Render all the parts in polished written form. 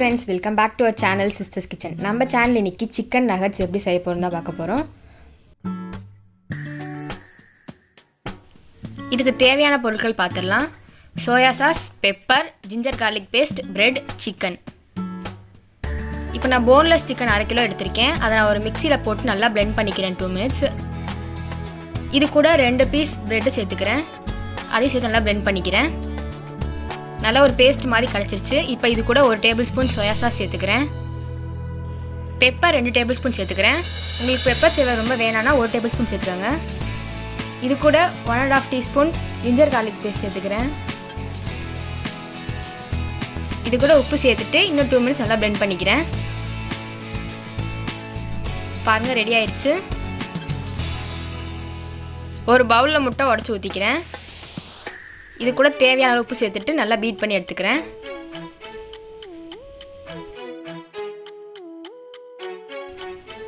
friends, welcome back to our channel Sisters Kitchen. நம்ம channel இன்னைக்கு chicken nuggets எப்படி செய்ய போறோம்னு பார்க்க போறோம். இதுக்கு தேவையான பொருட்கள் பார்த்திடலாம். Soya sauce, pepper, ginger garlic paste, bread, chicken. இப்போ நான் boneless chicken 1/2 கிலோ எடுத்துர்க்கேன். அதை நான் ஒரு மிக்ஸில போட்டு நல்லா blend பண்ணிக்கிறேன் 2 minutes. இது கூட 2 பீஸ் bread சேர்த்துக்கிறேன். அதையும் சேர்த்து நல்லா blend பண்ணிக்கிறேன். நல்ல ஒரு பேஸ்ட் மாதிரி கிடைச்சிருச்சு. இப்போ இது கூட 1 டேபிள்ஸ்பூன் சோயா சாஸ் சேர்த்துக்கிறேன். பெப்பர் 2 டேபிள்ஸ்பூன் சேர்த்துக்கிறேன். உங்களுக்கு பெப்பர் ஃப்ளேவர் ரொம்ப வேணாம்னா 1 டேபிள்ஸ்பூன் சேர்த்துக்கோங்க. இது கூட 1.5 டீஸ்பூன் ஜிஞ்சர் கார்லிக் பேஸ்ட் சேர்த்துக்கிறேன். இது கூட உப்பு சேர்த்துட்டு இன்னும் 2 மினிட்ஸ் நல்லா blend பண்ணிக்கிறேன். பாருங்க, ரெடி ஆயிடுச்சு. ஒரு பவுலில் முட்டை உடச்சி ஊற்றிக்கிறேன். இது கூட தேவையான உப்பு சேர்த்துட்டு நல்லா பீட் பண்ணி எடுத்துக்கிறேன்.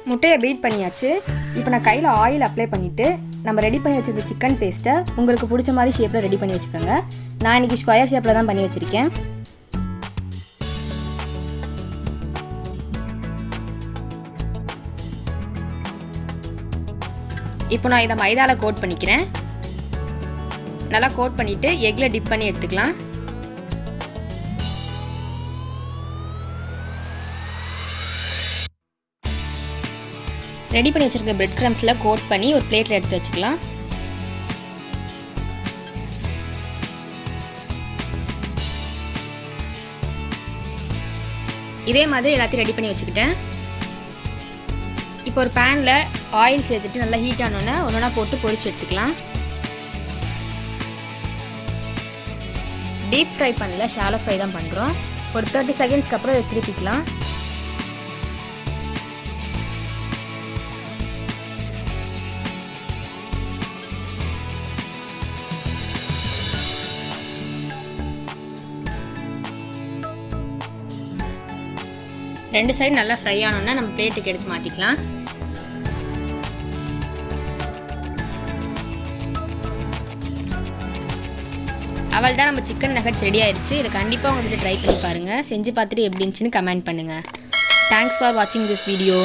முட்டையை பீட் பண்ணியாச்சு. இப்போ நான் கையில் ஆயில் அப்ளை பண்ணிவிட்டு நம்ம ரெடி பண்ணி வச்சிருந்த சிக்கன் பேஸ்ட்டை உங்களுக்கு பிடிச்ச மாதிரி ஷேப்பில் ரெடி பண்ணி வச்சுக்கோங்க. நான் இன்றைக்கி ஸ்கொயர் ஷேப்பில் தான் பண்ணி வச்சுருக்கேன். இப்போ நான் இதை மைதாவில் கோட் பண்ணிக்கிறேன். நல்லா கோட் பண்ணிவிட்டு எக்கில் டிப் பண்ணி எடுத்துக்கலாம். ரெடி பண்ணி வச்சுருக்க பிரெட் க்ரம்ஸில் கோட் பண்ணி ஒரு பிளேட்டில் எடுத்து வச்சுக்கலாம். இதே மாதிரி எல்லாத்தையும் ரெடி பண்ணி வச்சுக்கிட்டேன். இப்போ ஒரு பேனில் ஆயில் சேர்த்துட்டு நல்லா ஹீட் ஆனோன்னே ஒன்றா போட்டு பொரிச்சு எடுத்துக்கலாம். டீப் ஃப்ரை பண்ணல, ஷாலோ ஃப்ரை தான் பண்ணுறோம். ஒரு 30 செகண்ட்ஸ்க்கு அப்புறம் இதை திருப்பிக்கலாம். ரெண்டு சைடு நல்லா ஃப்ரை ஆனோன்னா நம்ம பிளேட்டுக்கு எடுத்து மாற்றிக்கலாம். அவள் தான் நம்ம சிக்கன் நகட்ஸ் ரெடி ஆயிடுச்சு. இதை கண்டிப்பாக உங்கள் வீட்டில் ட்ரை பண்ணி பாருங்கள். செஞ்சு பார்த்துட்டு எப்படி இருந்துச்சுன்னு கமெண்ட் பண்ணுங்கள். தேங்க்ஸ் ஃபார் வாட்சிங் திஸ் வீடியோ.